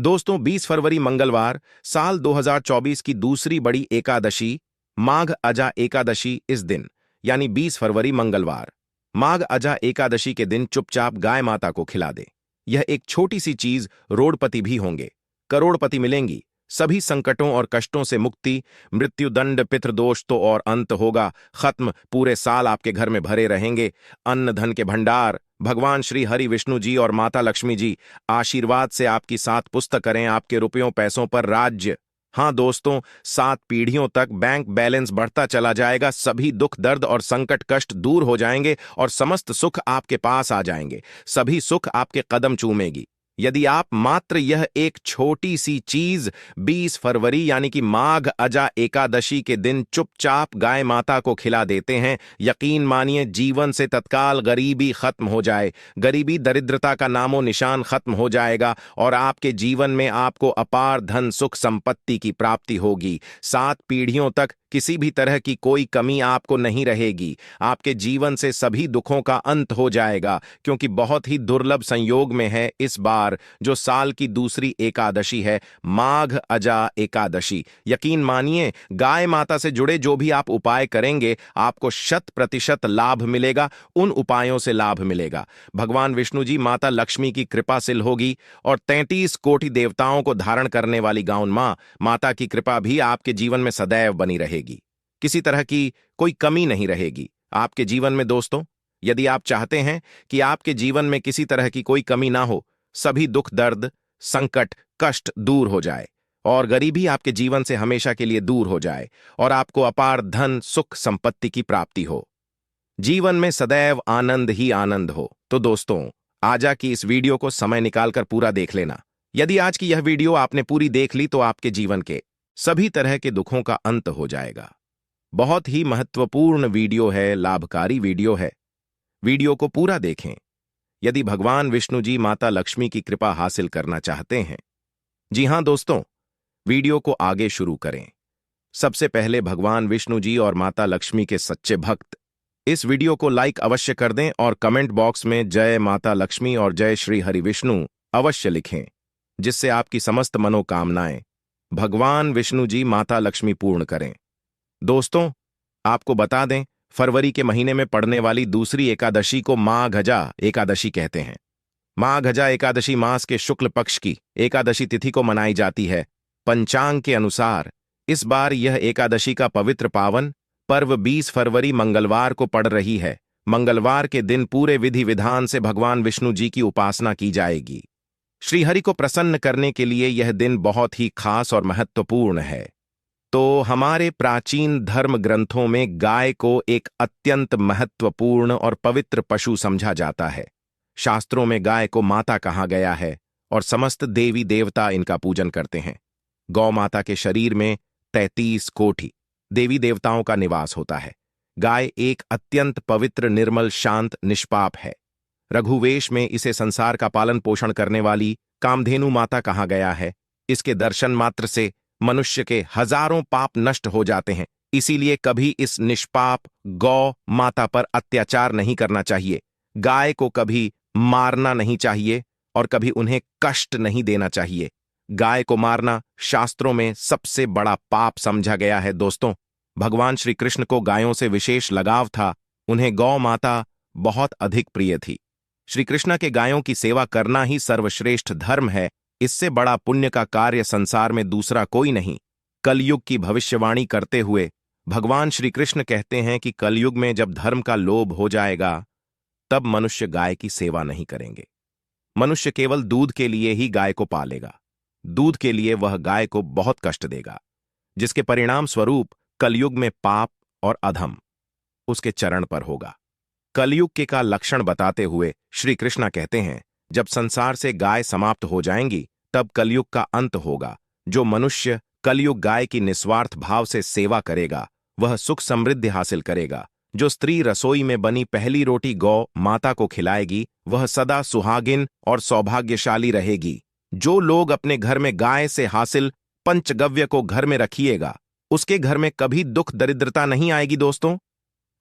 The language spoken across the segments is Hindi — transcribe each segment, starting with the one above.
दोस्तों 20 फरवरी मंगलवार साल 2024 की दूसरी बड़ी एकादशी माघ अजा एकादशी इस दिन यानी 20 फरवरी मंगलवार माघ अजा एकादशी के दिन चुपचाप गाय माता को खिला दे। यह एक छोटी सी चीज रोडपति भी होंगे, करोड़पति मिलेंगी, सभी संकटों और कष्टों से मुक्ति, मृत्युदंड पितृदोष तो और अंत होगा खत्म, पूरे साल आपके घर में भरे रहेंगे अन्न धन के भंडार। भगवान श्री हरि विष्णु जी और माता लक्ष्मी जी आशीर्वाद से आपकी सात पुस्तक करें आपके रुपयों पैसों पर राज्य। हाँ दोस्तों, 7 पीढ़ियों तक बैंक बैलेंस बढ़ता चला जाएगा, सभी दुख दर्द और संकट कष्ट दूर हो जाएंगे और समस्त सुख आपके पास आ जाएंगे, सभी सुख आपके कदम चूमेगी यदि आप मात्र यह एक छोटी सी चीज 20 फरवरी यानी कि माघ अजा एकादशी के दिन चुपचाप गाय माता को खिला देते हैं। यकीन मानिए जीवन से तत्काल गरीबी खत्म हो जाए, गरीबी दरिद्रता का नामो निशान खत्म हो जाएगा और आपके जीवन में आपको अपार धन सुख संपत्ति की प्राप्ति होगी। 7 पीढ़ियों तक किसी भी तरह की कोई कमी आपको नहीं रहेगी, आपके जीवन से सभी दुखों का अंत हो जाएगा, क्योंकि बहुत ही दुर्लभ संयोग में है इस बार जो साल की दूसरी एकादशी है माघ अजा एकादशी। यकीन मानिए गाय माता से जुड़े जो भी आप उपाय करेंगे आपको 100% लाभ मिलेगा, उन उपायों से लाभ मिलेगा। भगवान विष्णु जी माता लक्ष्मी की कृपासिल होगी और 33 कोटि देवताओं को धारण करने वाली गाउन मां माता की कृपा भी आपके जीवन में सदैव बनी रहेगी, किसी तरह की कोई कमी नहीं रहेगी आपके जीवन में। दोस्तों यदि आप चाहते हैं कि आपके जीवन में किसी तरह की कोई कमी ना हो, सभी दुख दर्द संकट कष्ट दूर हो जाए और गरीबी आपके जीवन से हमेशा के लिए दूर हो जाए और आपको अपार धन सुख संपत्ति की प्राप्ति हो, जीवन में सदैव आनंद ही आनंद हो, तो दोस्तों आजा की इस वीडियो को समय निकालकर पूरा देख लेना। यदि आज की यह वीडियो आपने पूरी देख ली तो आपके जीवन के सभी तरह के दुखों का अंत हो जाएगा। बहुत ही महत्वपूर्ण वीडियो है, लाभकारी वीडियो है, वीडियो को पूरा देखें यदि भगवान विष्णु जी माता लक्ष्मी की कृपा हासिल करना चाहते हैं। जी हां दोस्तों, वीडियो को आगे शुरू करें। सबसे पहले भगवान विष्णु जी और माता लक्ष्मी के सच्चे भक्त इस वीडियो को लाइक अवश्य कर दें और कमेंट बॉक्स में जय माता लक्ष्मी और जय श्री हरि विष्णु अवश्य लिखें, जिससे आपकी समस्त मनोकामनाएं भगवान विष्णु जी माता लक्ष्मी पूर्ण करें। दोस्तों आपको बता दें, फरवरी के महीने में पड़ने वाली दूसरी एकादशी को माघ अजा एकादशी कहते हैं। माघ अजा एकादशी मास के शुक्ल पक्ष की एकादशी तिथि को मनाई जाती है। पंचांग के अनुसार इस बार यह एकादशी का पवित्र पावन पर्व 20 फरवरी मंगलवार को पड़ रही है। मंगलवार के दिन पूरे विधि विधान से भगवान विष्णु जी की उपासना की जाएगी। श्रीहरि को प्रसन्न करने के लिए यह दिन बहुत ही खास और महत्वपूर्ण है। तो हमारे प्राचीन धर्म ग्रंथों में गाय को एक अत्यंत महत्वपूर्ण और पवित्र पशु समझा जाता है। शास्त्रों में गाय को माता कहा गया है और समस्त देवी देवता इनका पूजन करते हैं। गौ माता के शरीर में 33 कोटि देवी देवताओं का निवास होता है। गाय एक अत्यंत पवित्र निर्मल शांत निष्पाप है। रघुवेश में इसे संसार का पालन पोषण करने वाली कामधेनु माता कहा गया है। इसके दर्शन मात्र से मनुष्य के हजारों पाप नष्ट हो जाते हैं, इसीलिए कभी इस निष्पाप गौ माता पर अत्याचार नहीं करना चाहिए। गाय को कभी मारना नहीं चाहिए और कभी उन्हें कष्ट नहीं देना चाहिए। गाय को मारना शास्त्रों में सबसे बड़ा पाप समझा गया है। दोस्तों भगवान श्री कृष्ण को गायों से विशेष लगाव था, उन्हें गौ माता बहुत अधिक प्रिय थी। श्री कृष्ण के गायों की सेवा करना ही सर्वश्रेष्ठ धर्म है, इससे बड़ा पुण्य का कार्य संसार में दूसरा कोई नहीं। कलयुग की भविष्यवाणी करते हुए भगवान श्री कृष्ण कहते हैं कि कलयुग में जब धर्म का लोभ हो जाएगा तब मनुष्य गाय की सेवा नहीं करेंगे। मनुष्य केवल दूध के लिए ही गाय को पालेगा, दूध के लिए वह गाय को बहुत कष्ट देगा, जिसके परिणाम स्वरूप कलयुग में पाप और अधम उसके चरण पर होगा। कलयुग के का लक्षण बताते हुए श्री कृष्ण कहते हैं, जब संसार से गाय समाप्त हो जाएंगी तब कलयुग का अंत होगा। जो मनुष्य कलयुग गाय की निस्वार्थ भाव से सेवा करेगा वह सुख समृद्धि हासिल करेगा। जो स्त्री रसोई में बनी पहली रोटी गौ माता को खिलाएगी वह सदा सुहागिन और सौभाग्यशाली रहेगी। जो लोग अपने घर में गाय से हासिल पंचगव्य को घर में रखिएगा उसके घर में कभी दुख दरिद्रता नहीं आएगी। दोस्तों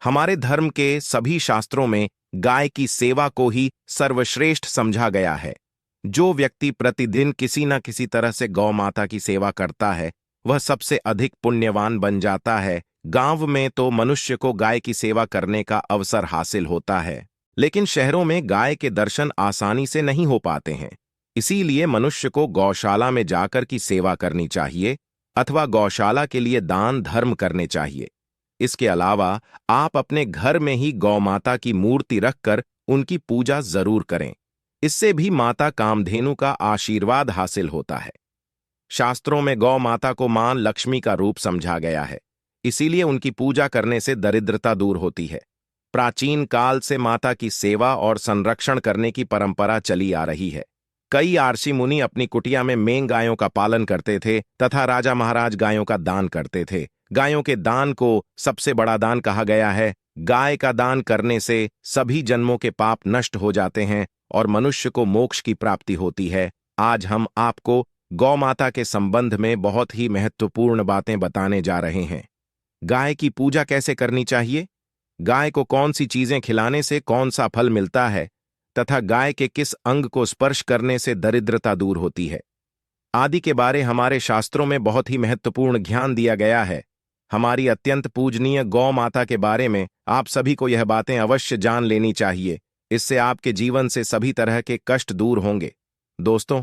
हमारे धर्म के सभी शास्त्रों में गाय की सेवा को ही सर्वश्रेष्ठ समझा गया है। जो व्यक्ति प्रतिदिन किसी न किसी तरह से गौ माता की सेवा करता है वह सबसे अधिक पुण्यवान बन जाता है। गांव में तो मनुष्य को गाय की सेवा करने का अवसर हासिल होता है, लेकिन शहरों में गाय के दर्शन आसानी से नहीं हो पाते हैं। इसीलिए मनुष्य को गौशाला में जाकर की सेवा करनी चाहिए अथवा गौशाला के लिए दान धर्म करने चाहिए। इसके अलावा आप अपने घर में ही गौ माता की मूर्ति रखकर उनकी पूजा जरूर करें। इससे भी माता कामधेनु का आशीर्वाद हासिल होता है। शास्त्रों में गौ माता को मां लक्ष्मी का रूप समझा गया है, इसीलिए उनकी पूजा करने से दरिद्रता दूर होती है। प्राचीन काल से माता की सेवा और संरक्षण करने की परंपरा चली आ रही है। कई आर्षि मुनि अपनी कुटिया में मेंग गायों का पालन करते थे तथा राजा महाराज गायों का दान करते थे। गायों के दान को सबसे बड़ा दान कहा गया है। गाय का दान करने से सभी जन्मों के पाप नष्ट हो जाते हैं और मनुष्य को मोक्ष की प्राप्ति होती है। आज हम आपको गौ माता के संबंध में बहुत ही महत्वपूर्ण बातें बताने जा रहे हैं। गाय की पूजा कैसे करनी चाहिए, गाय को कौन सी चीजें खिलाने से कौन सा फल मिलता है तथा गाय के किस अंग को स्पर्श करने से दरिद्रता दूर होती है आदि के बारे हमारे शास्त्रों में बहुत ही महत्वपूर्ण ज्ञान दिया गया है। हमारी अत्यंत पूजनीय गौ माता के बारे में आप सभी को यह बातें अवश्य जान लेनी चाहिए। इससे आपके जीवन से सभी तरह के कष्ट दूर होंगे। दोस्तों,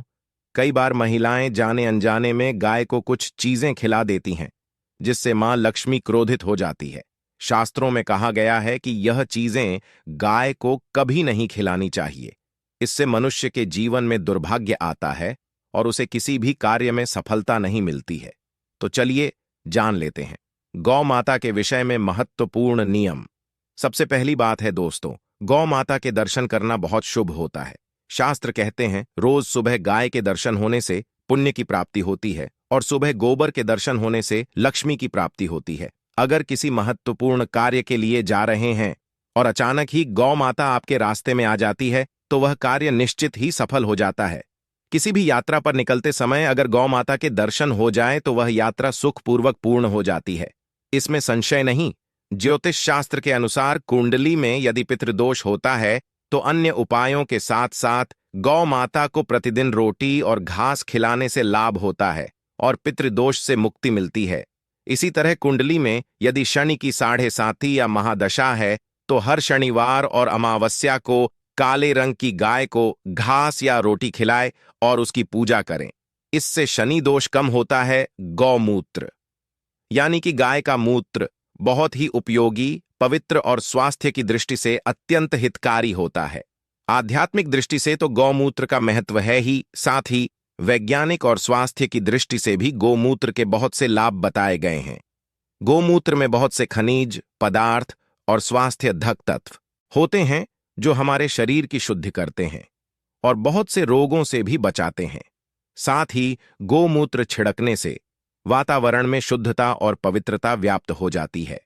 कई बार महिलाएं जाने अनजाने में गाय को कुछ चीजें खिला देती हैं, जिससे मां लक्ष्मी क्रोधित हो जाती है। शास्त्रों में कहा गया है कि यह चीजें गाय को कभी नहीं खिलानी चाहिए। इससे मनुष्य के जीवन में दुर्भाग्य आता है और उसे किसी भी कार्य में सफलता नहीं मिलती है। तो चलिए जान लेते हैं गौ माता के विषय में महत्वपूर्ण नियम। सबसे पहली बात है दोस्तों, गौ माता के दर्शन करना बहुत शुभ होता है। शास्त्र कहते हैं रोज सुबह गाय के दर्शन होने से पुण्य की प्राप्ति होती है और सुबह गोबर के दर्शन होने से लक्ष्मी की प्राप्ति होती है। अगर किसी महत्वपूर्ण कार्य के लिए जा रहे हैं और अचानक ही गौ माता आपके रास्ते में आ जाती है तो वह कार्य निश्चित ही सफल हो जाता है। किसी भी यात्रा पर निकलते समय अगर गौ माता के दर्शन हो जाए तो वह यात्रा सुखपूर्वक पूर्ण हो जाती है, इसमें संशय नहीं। ज्योतिष शास्त्र के अनुसार कुंडली में यदि पितृदोष होता है तो अन्य उपायों के साथ साथ गौ माता को प्रतिदिन रोटी और घास खिलाने से लाभ होता है और पितृदोष से मुक्ति मिलती है। इसी तरह कुंडली में यदि शनि की 7.5 या महादशा है तो हर शनिवार और अमावस्या को काले रंग की गाय को घास या रोटी खिलाए और उसकी पूजा करें। इससे शनि दोष कम होता है। गौमूत्र यानी कि गाय का मूत्र बहुत ही उपयोगी, पवित्र और स्वास्थ्य की दृष्टि से अत्यंत हितकारी होता है। आध्यात्मिक दृष्टि से तो गौमूत्र का महत्व है ही, साथ ही वैज्ञानिक और स्वास्थ्य की दृष्टि से भी गोमूत्र के बहुत से लाभ बताए गए हैं। गोमूत्र में बहुत से खनिज पदार्थ और स्वास्थ्यवर्धक तत्व होते हैं जो हमारे शरीर की शुद्धि करते हैं और बहुत से रोगों से भी बचाते हैं। साथ ही गोमूत्र छिड़कने से वातावरण में शुद्धता और पवित्रता व्याप्त हो जाती है।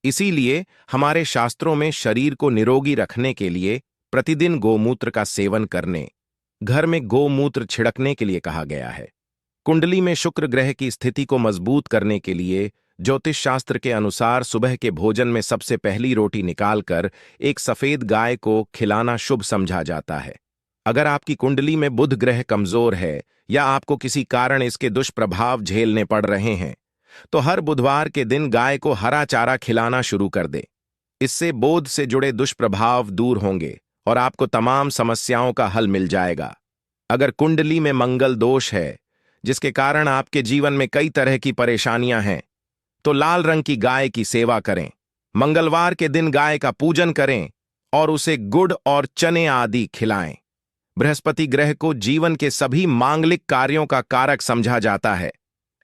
इसीलिए हमारे शास्त्रों में शरीर को निरोगी रखने के लिए प्रतिदिन गोमूत्र का सेवन करने, घर में गोमूत्र छिड़कने के लिए कहा गया है। कुंडली में शुक्र ग्रह की स्थिति को मजबूत करने के लिए ज्योतिष शास्त्र के अनुसार सुबह के भोजन में सबसे पहली रोटी निकालकर एक सफेद गाय को खिलाना शुभ समझा जाता है। अगर आपकी कुंडली में बुध ग्रह कमजोर है या आपको किसी कारण इसके दुष्प्रभाव झेलने पड़ रहे हैं तो हर बुधवार के दिन गाय को हरा चारा खिलाना शुरू कर दे। इससे बोध से जुड़े दुष्प्रभाव दूर होंगे और आपको तमाम समस्याओं का हल मिल जाएगा। अगर कुंडली में मंगल दोष है जिसके कारण आपके जीवन में कई तरह की परेशानियां हैं तो लाल रंग की गाय की सेवा करें। मंगलवार के दिन गाय का पूजन करें और उसे गुड़ और चने आदि खिलाएं। बृहस्पति ग्रह को जीवन के सभी मांगलिक कार्यों का कारक समझा जाता है।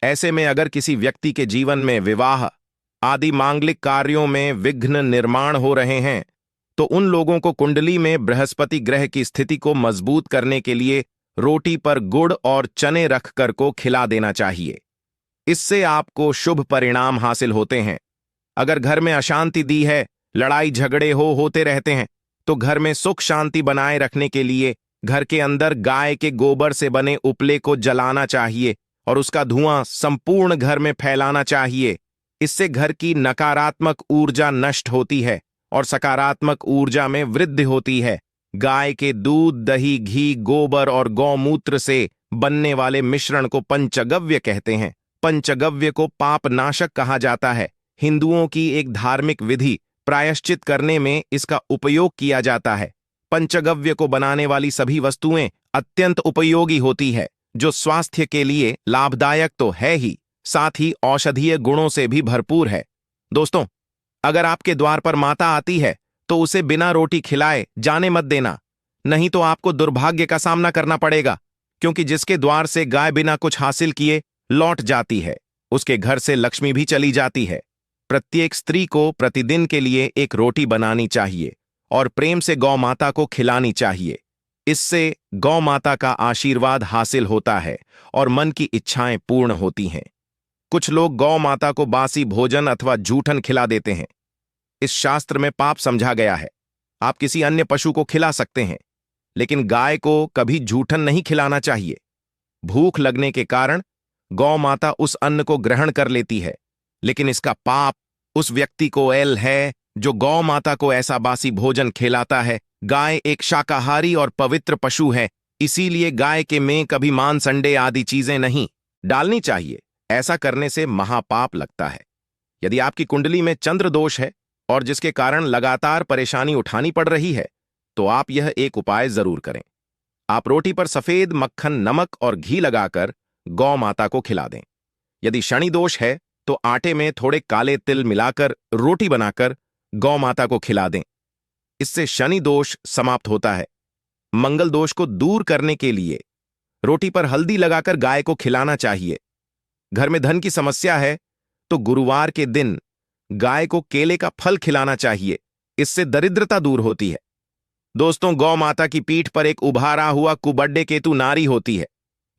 ऐसे में अगर किसी व्यक्ति के जीवन में विवाह आदि मांगलिक कार्यों में विघ्न निर्माण हो रहे हैं तो उन लोगों को कुंडली में बृहस्पति ग्रह की स्थिति को मजबूत करने के लिए रोटी पर गुड़ और चने रखकर को खिला देना चाहिए। इससे आपको शुभ परिणाम हासिल होते हैं। अगर घर में अशांति दी है, लड़ाई झगड़े होते रहते हैं तो घर में सुख शांति बनाए रखने के लिए घर के अंदर गाय के गोबर से बने उपले को जलाना चाहिए और उसका धुआं संपूर्ण घर में फैलाना चाहिए। इससे घर की नकारात्मक ऊर्जा नष्ट होती है और सकारात्मक ऊर्जा में वृद्धि होती है। गाय के दूध, दही, घी, गोबर और गौमूत्र से बनने वाले मिश्रण को पंचगव्य कहते हैं। पंचगव्य को पाप नाशक कहा जाता है। हिंदुओं की एक धार्मिक विधि प्रायश्चित करने में इसका उपयोग किया जाता है। पंचगव्य को बनाने वाली सभी वस्तुएं अत्यंत उपयोगी होती है, जो स्वास्थ्य के लिए लाभदायक तो है ही, साथ ही औषधीय गुणों से भी भरपूर है। दोस्तों, अगर आपके द्वार पर माता आती है तो उसे बिना रोटी खिलाए जाने मत देना, नहीं तो आपको दुर्भाग्य का सामना करना पड़ेगा, क्योंकि जिसके द्वार से गाय बिना कुछ हासिल किए लौट जाती है, उसके घर से लक्ष्मी भी चली जाती है। प्रत्येक स्त्री को प्रतिदिन के लिए एक रोटी बनानी चाहिए और प्रेम से गौ माता को खिलानी चाहिए। इससे गौ माता का आशीर्वाद हासिल होता है और मन की इच्छाएं पूर्ण होती हैं। कुछ लोग गौ माता को बासी भोजन अथवा जूठन खिला देते हैं। इस शास्त्र में पाप समझा गया है। आप किसी अन्य पशु को खिला सकते हैं, लेकिन गाय को कभी जूठन नहीं खिलाना चाहिए। भूख लगने के कारण गौ माता उस अन्न को ग्रहण कर लेती है, लेकिन इसका पाप उस व्यक्ति को है जो गौ माता को ऐसा बासी भोजन खिलाता है। गाय एक शाकाहारी और पवित्र पशु है, इसीलिए गाय के में कभी मांस, अंडे आदि चीजें नहीं डालनी चाहिए। ऐसा करने से महापाप लगता है। यदि आपकी कुंडली में चंद्र दोष है और जिसके कारण लगातार परेशानी उठानी पड़ रही है, तो आप यह एक उपाय जरूर करें। आप रोटी पर सफेद मक्खन, नमक और घी लगाकर गौ माता को खिला दें। यदि शनि दोष है तो आटे में थोड़े काले तिल मिलाकर रोटी बनाकर गौ माता को खिला दें। इससे शनि दोष समाप्त होता है। मंगल दोष को दूर करने के लिए रोटी पर हल्दी लगाकर गाय को खिलाना चाहिए। घर में धन की समस्या है तो गुरुवार के दिन गाय को केले का फल खिलाना चाहिए, इससे दरिद्रता दूर होती है। दोस्तों, गौ माता की पीठ पर एक उभारा हुआ कुबड्डे केतु नारी होती है।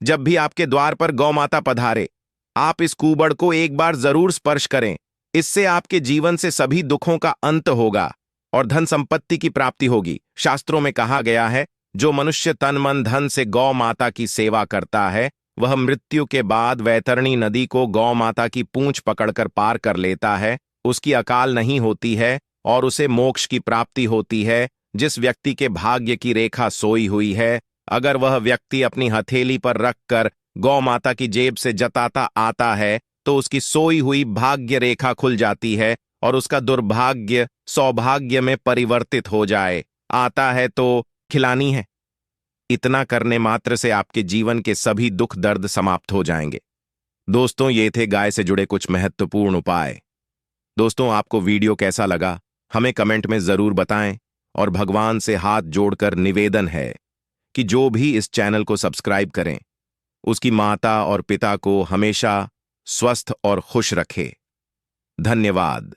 जब भी आपके द्वार पर गौ माता पधारे, आप इस कुबड़ को एक बार जरूर स्पर्श करें। इससे आपके जीवन से सभी दुखों का अंत होगा और धन संपत्ति की प्राप्ति होगी। शास्त्रों में कहा गया है, जो मनुष्य तन मन धन से गौ माता की सेवा करता है, वह मृत्यु के बाद वैतरणी नदी को गौ माता की पूंछ पकड़कर पार कर लेता है। उसकी अकाल नहीं होती है और उसे मोक्ष की प्राप्ति होती है। जिस व्यक्ति के भाग्य की रेखा सोई हुई है, अगर वह व्यक्ति अपनी हथेली पर रखकर गौ माता की जेब से जताता आता है, तो उसकी सोई हुई भाग्य रेखा खुल जाती है और उसका दुर्भाग्य सौभाग्य में परिवर्तित हो जाए। आता है तो खिलानी है। इतना करने मात्र से आपके जीवन के सभी दुख दर्द समाप्त हो जाएंगे। दोस्तों, ये थे गाय से जुड़े कुछ महत्वपूर्ण उपाय। दोस्तों, आपको वीडियो कैसा लगा हमें कमेंट में जरूर बताएं और भगवान से हाथ जोड़कर निवेदन है कि जो भी इस चैनल को सब्सक्राइब करें, उसकी माता और पिता को हमेशा स्वस्थ और खुश रखे। धन्यवाद।